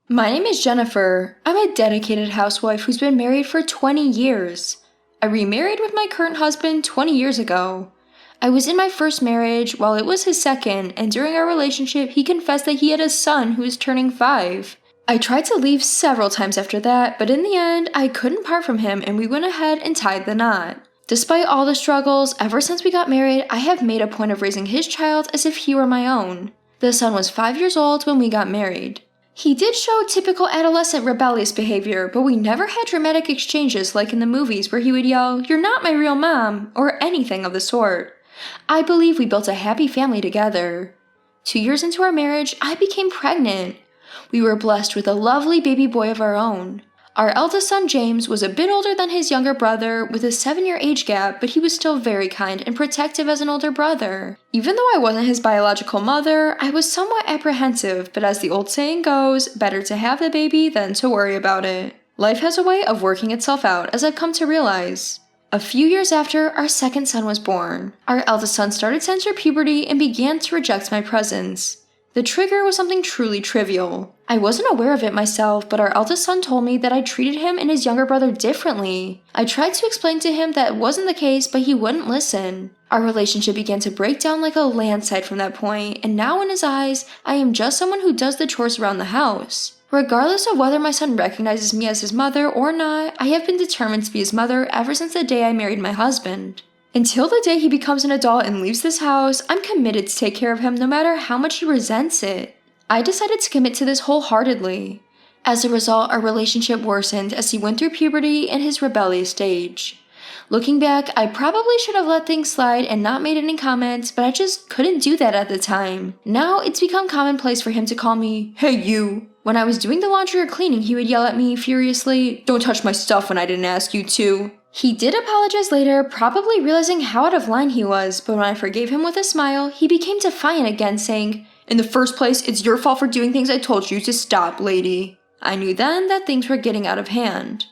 My name is Jennifer. I'm a dedicated housewife who's been married for 20 years. I remarried with my current husband 20 years ago. I was in my first marriage while it was his second, and during our relationship, he confessed that he had a son who is turning 5. I tried to leave several times after that, but in the end, I couldn't part from him and we went ahead and tied the knot. Despite all the struggles, ever since we got married, I have made a point of raising his child as if he were my own. The son was 5 years old when we got married. He did show typical adolescent rebellious behavior, but we never had dramatic exchanges like in the movies where he would yell, "You're not my real mom," or anything of the sort. I believe we built a happy family together. 2 years into our marriage, I became pregnant. We were blessed with a lovely baby boy of our own. Our eldest son, James, was a bit older than his younger brother with a 7-year age gap, but he was still very kind and protective as an older brother. Even though I wasn't his biological mother, I was somewhat apprehensive, but as the old saying goes, better to have the baby than to worry about it. Life has a way of working itself out, as I've come to realize. A few years after, our second son was born. Our eldest son started to enter puberty and began to reject my presence. The trigger was something truly trivial. I wasn't aware of it myself, but our eldest son told me that I treated him and his younger brother differently. I tried to explain to him that wasn't the case, but he wouldn't listen. Our relationship began to break down like a landslide from that point, and now in his eyes, I am just someone who does the chores around the house. Regardless of whether my son recognizes me as his mother or not, I have been determined to be his mother ever since the day I married my husband. Until the day he becomes an adult and leaves this house, I'm committed to take care of him no matter how much he resents it. I decided to commit to this wholeheartedly. As a result, our relationship worsened as he went through puberty and his rebellious stage. Looking back, I probably should have let things slide and not made any comments, but I just couldn't do that at the time. Now, it's become commonplace for him to call me, "Hey you." When I was doing the laundry or cleaning, he would yell at me furiously, "Don't touch my stuff when I didn't ask you to." He did apologize later, probably realizing how out of line he was, but when I forgave him with a smile, he became defiant again, saying, "In the first place, it's your fault for doing things I told you to stop, lady." I knew then that things were getting out of hand.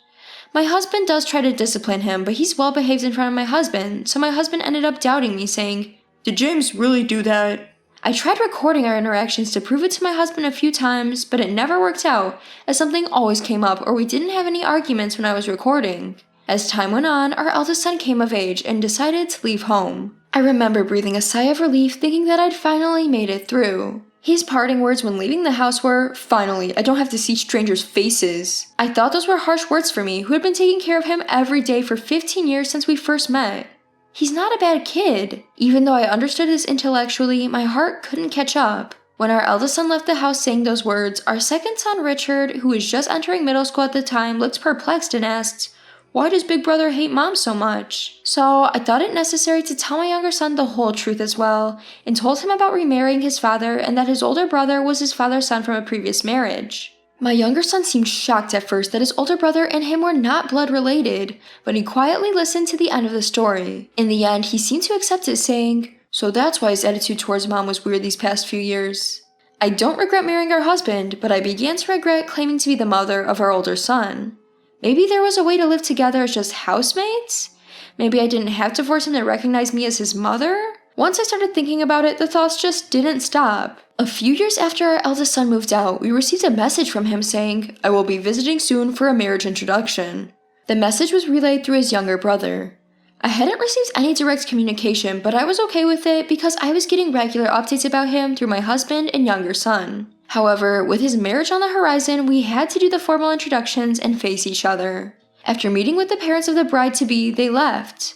My husband does try to discipline him, but he's well behaved in front of my husband, so my husband ended up doubting me, saying, "Did James really do that?" I tried recording our interactions to prove it to my husband a few times, but it never worked out, as something always came up or we didn't have any arguments when I was recording. As time went on, our eldest son came of age and decided to leave home. I remember breathing a sigh of relief, thinking that I'd finally made it through. His parting words when leaving the house were, "Finally, I don't have to see strangers' faces." I thought those were harsh words for me, who had been taking care of him every day for 15 years since we first met. He's not a bad kid. Even though I understood this intellectually, my heart couldn't catch up. When our eldest son left the house saying those words, our second son, Richard, who was just entering middle school at the time, looked perplexed and asked, "Why does Big Brother hate Mom so much?" So I thought it necessary to tell my younger son the whole truth as well, and told him about remarrying his father and that his older brother was his father's son from a previous marriage. My younger son seemed shocked at first that his older brother and him were not blood related, but he quietly listened to the end of the story. In the end, he seemed to accept it, saying, "So that's why his attitude towards Mom was weird these past few years." I don't regret marrying our husband, but I began to regret claiming to be the mother of our older son. Maybe there was a way to live together as just housemates? Maybe I didn't have to force him to recognize me as his mother? Once I started thinking about it, the thoughts just didn't stop. A few years after our eldest son moved out, we received a message from him saying, "I will be visiting soon for a marriage introduction." The message was relayed through his younger brother. I hadn't received any direct communication, but I was okay with it because I was getting regular updates about him through my husband and younger son. However, with his marriage on the horizon, we had to do the formal introductions and face each other. After meeting with the parents of the bride-to-be, they left.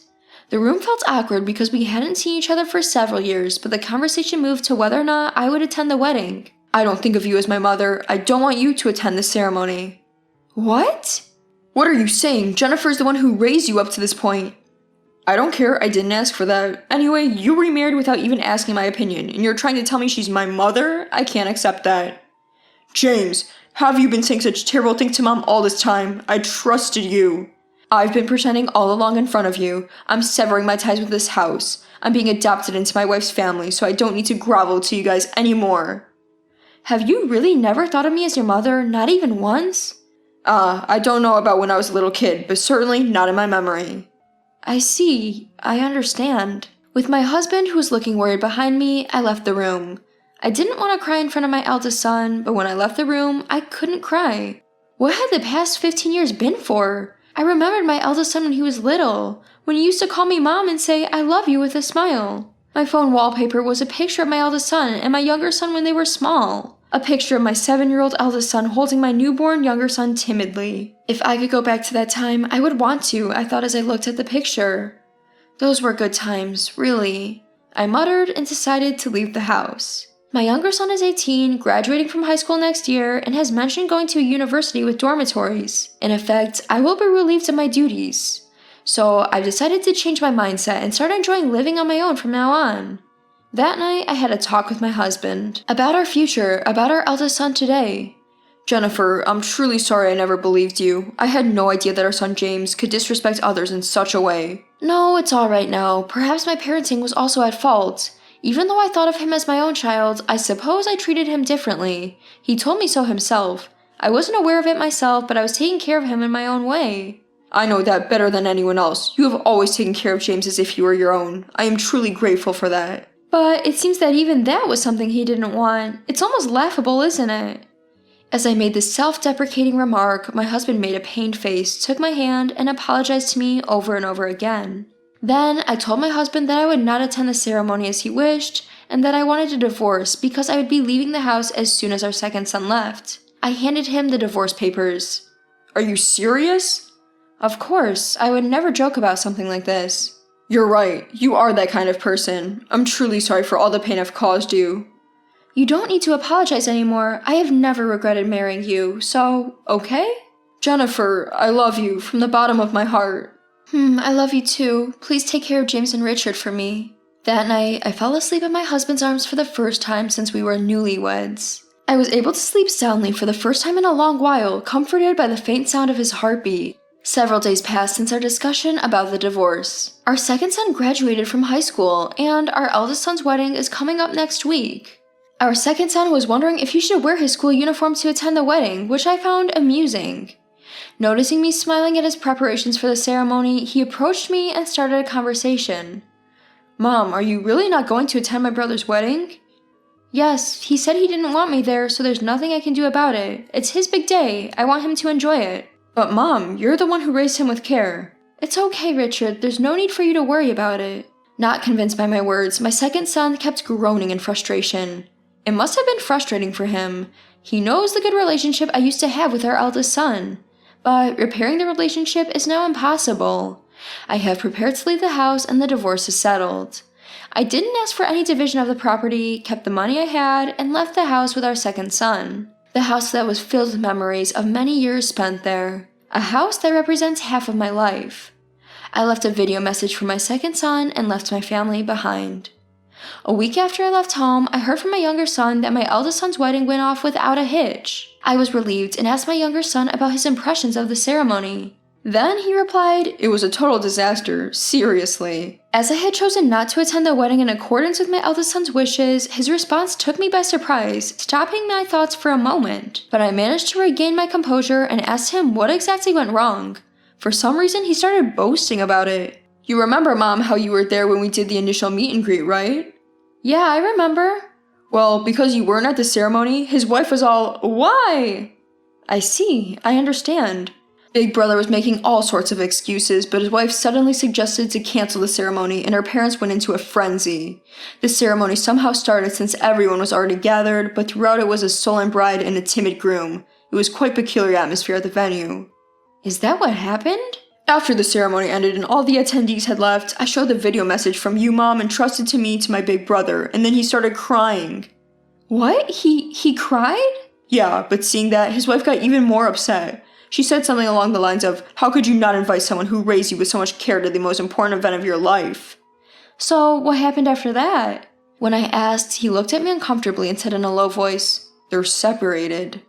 The room felt awkward because we hadn't seen each other for several years, but the conversation moved to whether or not I would attend the wedding. "I don't think of you as my mother. I don't want you to attend the ceremony." "What?" "What are you saying? Jennifer's the one who raised you up to this point." "I don't care. I didn't ask for that. Anyway, you remarried without even asking my opinion, and you're trying to tell me she's my mother? I can't accept that." "James, have you been saying such terrible things to Mom all this time? I trusted you." "I've been pretending all along in front of you. I'm severing my ties with this house. I'm being adopted into my wife's family, so I don't need to grovel to you guys anymore." "Have you really never thought of me as your mother, not even once?" I don't know about when I was a little kid, but certainly not in my memory." "I see. I understand." With my husband, who was looking worried behind me, I left the room. I didn't want to cry in front of my eldest son, but when I left the room, I couldn't cry. What had the past 15 years been for? I remembered my eldest son when he was little, when he used to call me mom and say, "I love you," with a smile. My phone wallpaper was a picture of my eldest son and my younger son when they were small. A picture of my 7-year-old eldest son holding my newborn younger son timidly. If I could go back to that time, I would want to, I thought as I looked at the picture. Those were good times, really. I muttered and decided to leave the house. My younger son is 18, graduating from high school next year, and has mentioned going to a university with dormitories. In effect, I will be relieved of my duties. So I've decided to change my mindset and start enjoying living on my own from now on. That night, I had a talk with my husband about our future, about our eldest son today. "Jennifer, I'm truly sorry I never believed you. I had no idea that our son James could disrespect others in such a way." "No, it's all right now. Perhaps my parenting was also at fault. Even though I thought of him as my own child, I suppose I treated him differently. He told me so himself. I wasn't aware of it myself, but I was taking care of him in my own way." "I know that better than anyone else. You have always taken care of James as if he were your own. I am truly grateful for that." "But it seems that even that was something he didn't want. It's almost laughable, isn't it?" As I made this self-deprecating remark, my husband made a pained face, took my hand, and apologized to me over and over again. Then I told my husband that I would not attend the ceremony as he wished, and that I wanted a divorce because I would be leaving the house as soon as our second son left. I handed him the divorce papers. "Are you serious?" "Of course, I would never joke about something like this." "You're right, you are that kind of person. I'm truly sorry for all the pain I've caused you." "You don't need to apologize anymore. I have never regretted marrying you, so, okay?" "Jennifer, I love you from the bottom of my heart." I love you too. Please take care of James and Richard for me." That night, I fell asleep in my husband's arms for the first time since we were newlyweds. I was able to sleep soundly for the first time in a long while, comforted by the faint sound of his heartbeat. Several days passed since our discussion about the divorce. Our second son graduated from high school, and our eldest son's wedding is coming up next week. Our second son was wondering if he should wear his school uniform to attend the wedding, which I found amusing. Noticing me smiling at his preparations for the ceremony, he approached me and started a conversation. "Mom, are you really not going to attend my brother's wedding?" "Yes, he said he didn't want me there, so there's nothing I can do about it. It's his big day. I want him to enjoy it." "But Mom, you're the one who raised him with care." "It's okay, Richard. There's no need for you to worry about it." Not convinced by my words, my second son kept groaning in frustration. It must have been frustrating for him. He knows the good relationship I used to have with our eldest son. But repairing the relationship is now impossible. I have prepared to leave the house and the divorce is settled. I didn't ask for any division of the property, kept the money I had, and left the house with our second son. The house that was filled with memories of many years spent there. A house that represents half of my life. I left a video message for my second son and left my family behind. A week after I left home, I heard from my younger son that my eldest son's wedding went off without a hitch. I was relieved and asked my younger son about his impressions of the ceremony. Then he replied, "It was a total disaster, seriously." As I had chosen not to attend the wedding in accordance with my eldest son's wishes, his response took me by surprise, stopping my thoughts for a moment. But I managed to regain my composure and asked him what exactly went wrong. For some reason, he started boasting about it. "You remember, Mom, how you were there when we did the initial meet and greet, right?" "Yeah, I remember." "Well, because you weren't at the ceremony, his wife was all, 'Why?'" "I see, I understand." Big Brother was making all sorts of excuses, but his wife suddenly suggested to cancel the ceremony, and her parents went into a frenzy. The ceremony somehow started since everyone was already gathered, but throughout it was a sullen bride and a timid groom. It was quite peculiar atmosphere at the venue. "Is that what happened?" "After the ceremony ended and all the attendees had left, I showed the video message from you, Mom, entrusted to me to my big brother, and then he started crying." "What? He cried?" "Yeah, but seeing that, his wife got even more upset. She said something along the lines of, 'How could you not invite someone who raised you with so much care to the most important event of your life?'" "So, what happened after that?" When I asked, he looked at me uncomfortably and said in a low voice, "They're separated."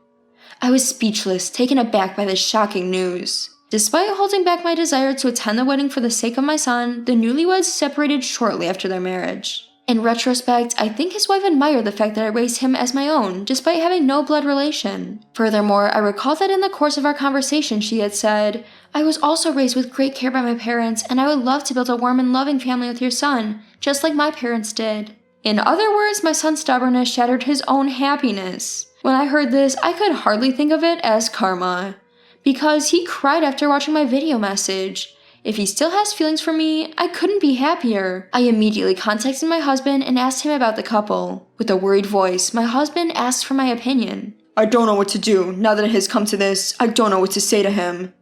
I was speechless, taken aback by this shocking news. Despite holding back my desire to attend the wedding for the sake of my son, the newlyweds separated shortly after their marriage. In retrospect, I think his wife admired the fact that I raised him as my own, despite having no blood relation. Furthermore, I recall that in the course of our conversation she had said, "I was also raised with great care by my parents, and I would love to build a warm and loving family with your son, just like my parents did." In other words, my son's stubbornness shattered his own happiness. When I heard this, I could hardly think of it as karma, because he cried after watching my video message. If he still has feelings for me, I couldn't be happier. I immediately contacted my husband and asked him about the couple. With a worried voice, my husband asked for my opinion. I don't know what to do. Now that it has come to this, I don't know what to say to him.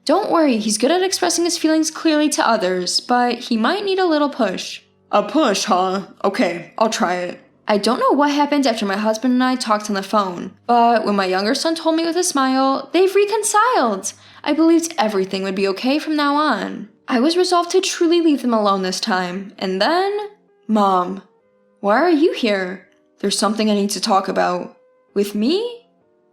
Don't worry, he's good at expressing his feelings clearly to others, but he might need a little push. A push, huh? Okay, I'll try it. I don't know what happened after my husband and I talked on the phone, but when my younger son told me with a smile, they've reconciled. I believed everything would be okay from now on. I was resolved to truly leave them alone this time, and then… Mom, why are you here? There's something I need to talk about. With me?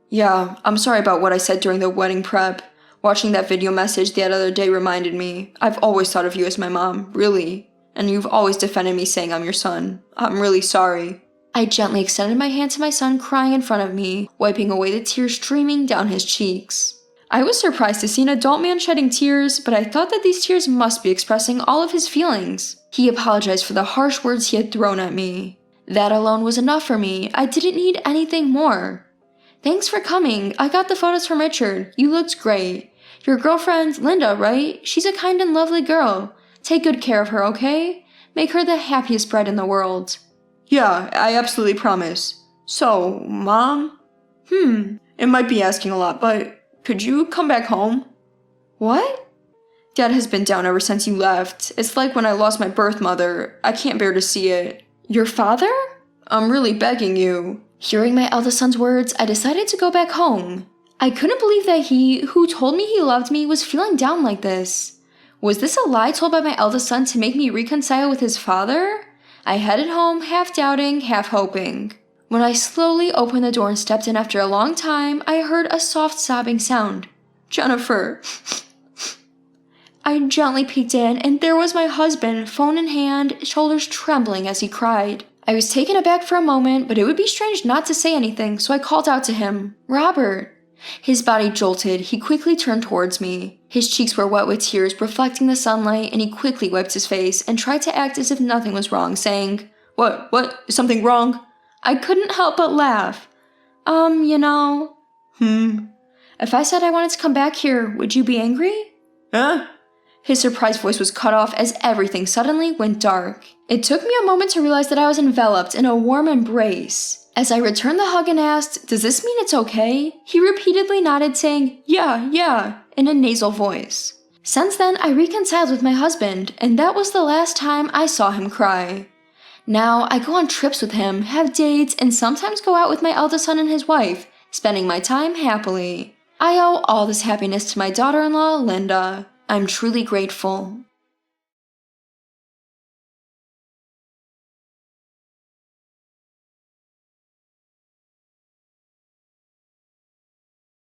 Yeah, I'm sorry about what I said during the wedding prep. Watching that video message the other day reminded me. I've always thought of you as my mom, really. And you've always defended me saying I'm your son. I'm really sorry. I gently extended my hand to my son crying in front of me, wiping away the tears streaming down his cheeks. I was surprised to see an adult man shedding tears, but I thought that these tears must be expressing all of his feelings. He apologized for the harsh words he had thrown at me. That alone was enough for me. I didn't need anything more. Thanks for coming. I got the photos from Richard. You looked great. Your girlfriend, Linda, right? She's a kind and lovely girl. Take good care of her, okay? Make her the happiest bride in the world. Yeah, I absolutely promise. So, Mom? It might be asking a lot, but could you come back home? What? Dad has been down ever since you left. It's like when I lost my birth mother. I can't bear to see it. Your father? I'm really begging you. Hearing my eldest son's words, I decided to go back home. I couldn't believe that he, who told me he loved me, was feeling down like this. Was this a lie told by my eldest son to make me reconcile with his father? I headed home, half doubting, half hoping. When I slowly opened the door and stepped in after a long time, I heard a soft sobbing sound. Jennifer. I gently peeked in, and there was my husband, phone in hand, shoulders trembling as he cried. I was taken aback for a moment, but it would be strange not to say anything, so I called out to him, Robert. His body jolted. He quickly turned towards me. His cheeks were wet with tears, reflecting the sunlight, and he quickly wiped his face and tried to act as if nothing was wrong, saying, What? Is something wrong? I couldn't help but laugh. You know… If I said I wanted to come back here, would you be angry? Huh? His surprised voice was cut off as everything suddenly went dark. It took me a moment to realize that I was enveloped in a warm embrace. As I returned the hug and asked, Does this mean it's okay? He repeatedly nodded, saying, Yeah, in a nasal voice. Since then, I reconciled with my husband, and that was the last time I saw him cry. Now, I go on trips with him, have dates, and sometimes go out with my eldest son and his wife, spending my time happily. I owe all this happiness to my daughter-in-law, Linda. I'm truly grateful.